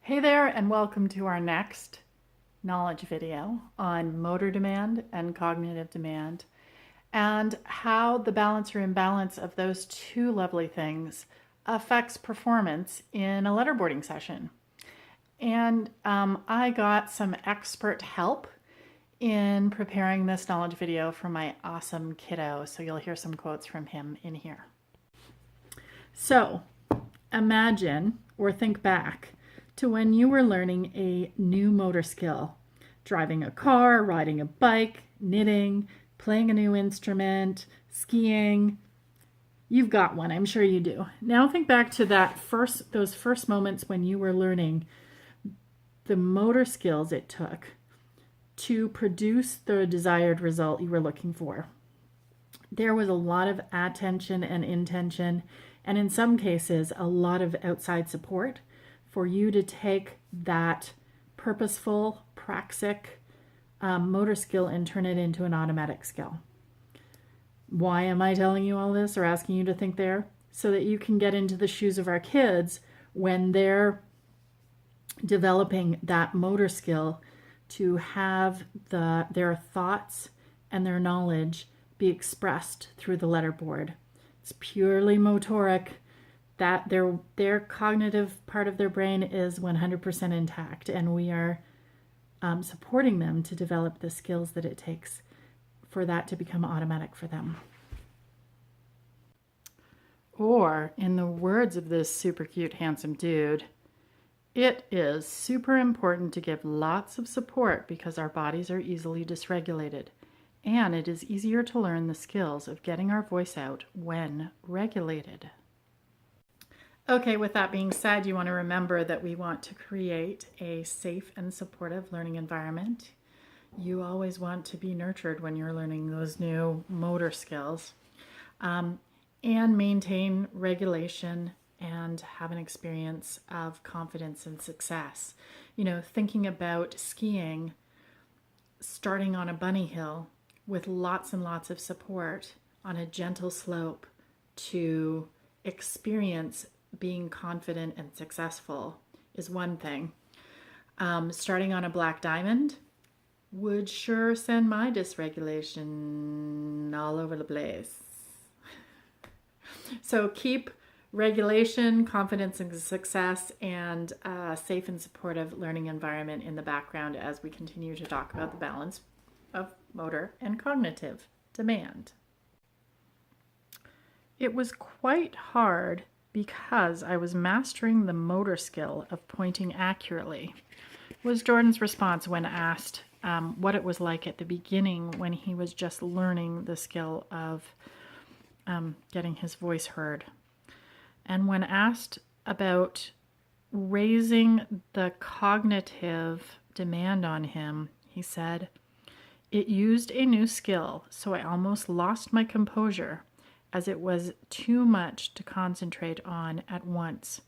Hey there, and welcome to our next knowledge video on motor demand and cognitive demand and how the balance or imbalance of those two lovely things affects performance in a letterboarding session. And I got some expert help in preparing this knowledge video for my awesome kiddo, so you'll hear some quotes from him in here. So imagine or think back to when you were learning a new motor skill, driving a car, riding a bike, knitting, playing a new instrument, skiing. You've got one, I'm sure you do. Now think back to those first moments when you were learning the motor skills it took to produce the desired result you were looking for. There was a lot of attention and intention, and in some cases, a lot of outside support for you to take that purposeful, praxic motor skill and turn it into an automatic skill. Why am I telling you all this or asking you to think there? So that you can get into the shoes of our kids when they're developing that motor skill to have their thoughts and their knowledge be expressed through the letterboard. It's purely motoric. That their cognitive part of their brain is 100% intact, and we are supporting them to develop the skills that it takes for that to become automatic for them. Or, in the words of this super cute, handsome dude, it is super important to give lots of support because our bodies are easily dysregulated, and it is easier to learn the skills of getting our voice out when regulated. Okay, with that being said, you want to remember that we want to create a safe and supportive learning environment. You always want to be nurtured when you're learning those new motor skills, and maintain regulation and have an experience of confidence and success. You know, thinking about skiing, starting on a bunny hill with lots and lots of support on a gentle slope to experience being confident and successful is one thing. Starting on a black diamond would sure send my dysregulation all over the place. So keep regulation, confidence, and success, and a safe and supportive learning environment in the background as we continue to talk about the balance of motor and cognitive demand. It was quite hard because I was mastering the motor skill of pointing accurately, was Jordan's response when asked what it was like at the beginning when he was just learning the skill of getting his voice heard. And when asked about raising the cognitive demand on him, he said, "It used a new skill, so I almost lost my composure, as it was too much to concentrate on at once.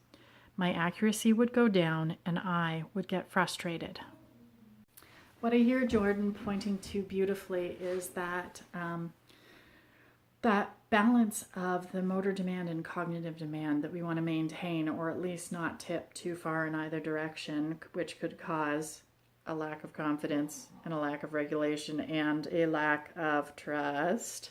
My accuracy would go down and I would get frustrated." What I hear Jordan pointing to beautifully is that that balance of the motor demand and cognitive demand that we want to maintain, or at least not tip too far in either direction, which could cause a lack of confidence and a lack of regulation and a lack of trust.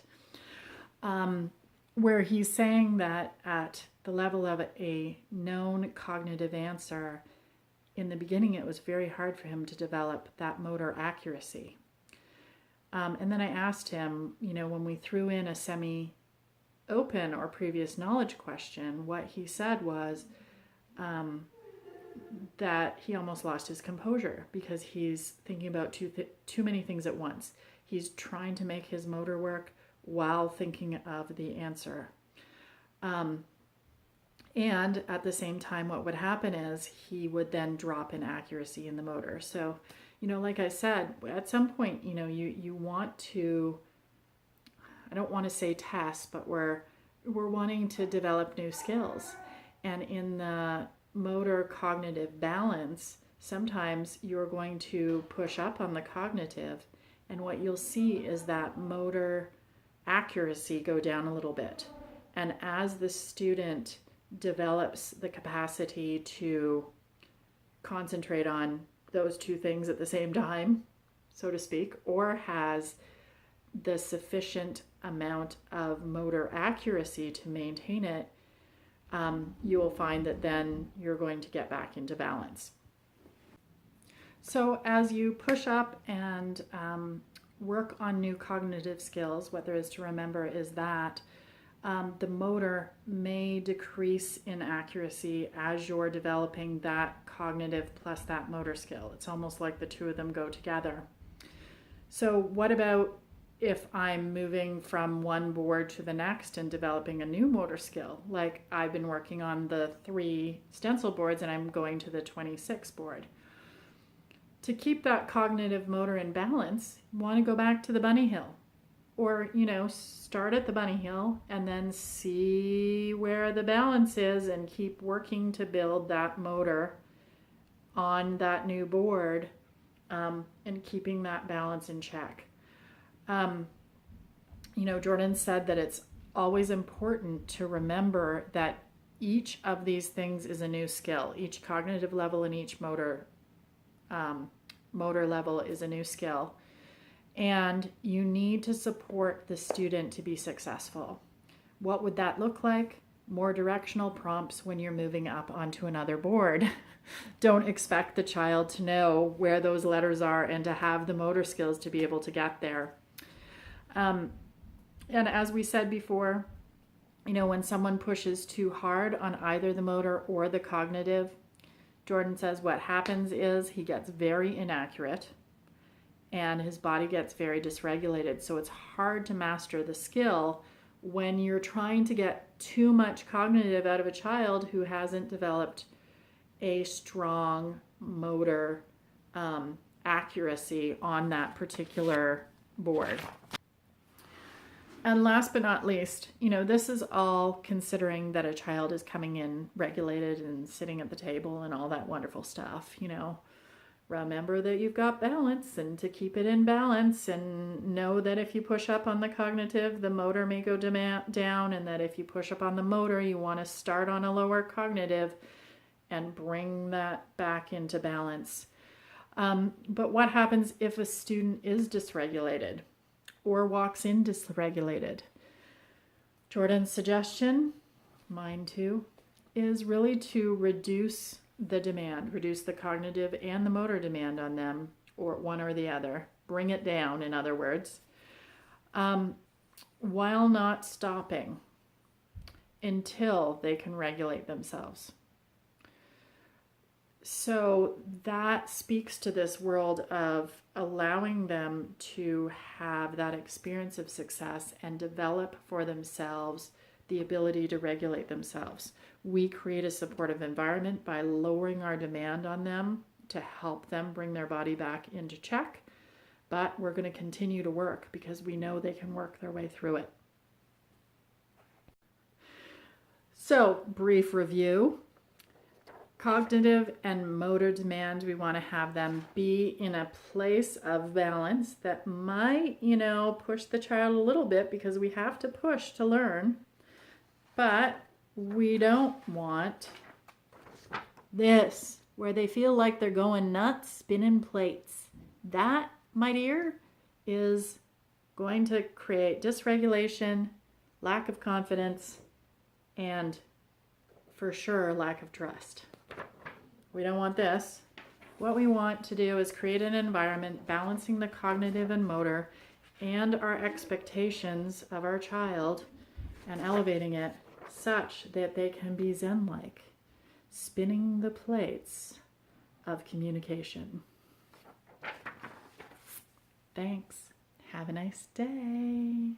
Where he's saying that at the level of a known cognitive answer, in the beginning it was very hard for him to develop that motor accuracy. And then I asked him, when we threw in a semi-open or previous knowledge question, what he said was that he almost lost his composure because he's thinking about too many things at once. He's trying to make his motor work while thinking of the answer. And at the same time, what would happen is he would then drop in accuracy in the motor. So, like I said, at some point, you want to, I don't want to say test, but we're wanting to develop new skills. And in the motor cognitive balance, sometimes you're going to push up on the cognitive, and what you'll see is that motor accuracy go down a little bit. And as the student develops the capacity to concentrate on those two things at the same time, so to speak, or has the sufficient amount of motor accuracy to maintain it, you will find that then you're going to get back into balance. So as you push up and work on new cognitive skills, what there is to remember is that the motor may decrease in accuracy as you're developing that cognitive plus that motor skill. It's almost like the two of them go together. So what about if I'm moving from one board to the next and developing a new motor skill? Like I've been working on the 3 stencil boards and I'm going to the 26 board. To keep that cognitive motor in balance, you want to go back to the bunny hill. Or, start at the bunny hill and then see where the balance is and keep working to build that motor on that new board, and keeping that balance in check. Jordan said that it's always important to remember that each of these things is a new skill. Each cognitive level and each motor level is a new skill. And you need to support the student to be successful. What would that look like? More directional prompts when you're moving up onto another board. Don't expect the child to know where those letters are and to have the motor skills to be able to get there. And as we said before, when someone pushes too hard on either the motor or the cognitive, Jordan says what happens is he gets very inaccurate and his body gets very dysregulated. So it's hard to master the skill when you're trying to get too much cognitive out of a child who hasn't developed a strong motor accuracy on that particular board. And last but not least, this is all considering that a child is coming in regulated and sitting at the table and all that wonderful stuff, Remember that you've got balance, and to keep it in balance, and know that if you push up on the cognitive, the motor may go down, and that if you push up on the motor, you want to start on a lower cognitive and bring that back into balance. But what happens if a student is dysregulated or walks in dysregulated? Jordan's suggestion, mine too, is really to reduce the cognitive and the motor demand on them, or one or the other. Bring it down, in other words, while not stopping until they can regulate themselves. So that speaks to this world of allowing them to have that experience of success and develop for themselves the ability to regulate themselves. We create a supportive environment by lowering our demand on them to help them bring their body back into check. But we're going to continue to work because we know they can work their way through it. So, brief review. Cognitive and motor demand, we want to have them be in a place of balance that might, push the child a little bit because we have to push to learn. But we don't want this, where they feel like they're going nuts, spinning plates. That, my dear, is going to create dysregulation, lack of confidence, and for sure, lack of trust. We don't want this. What we want to do is create an environment balancing the cognitive and motor and our expectations of our child and elevating it such that they can be Zen-like, spinning the plates of communication. Thanks. Have a nice day.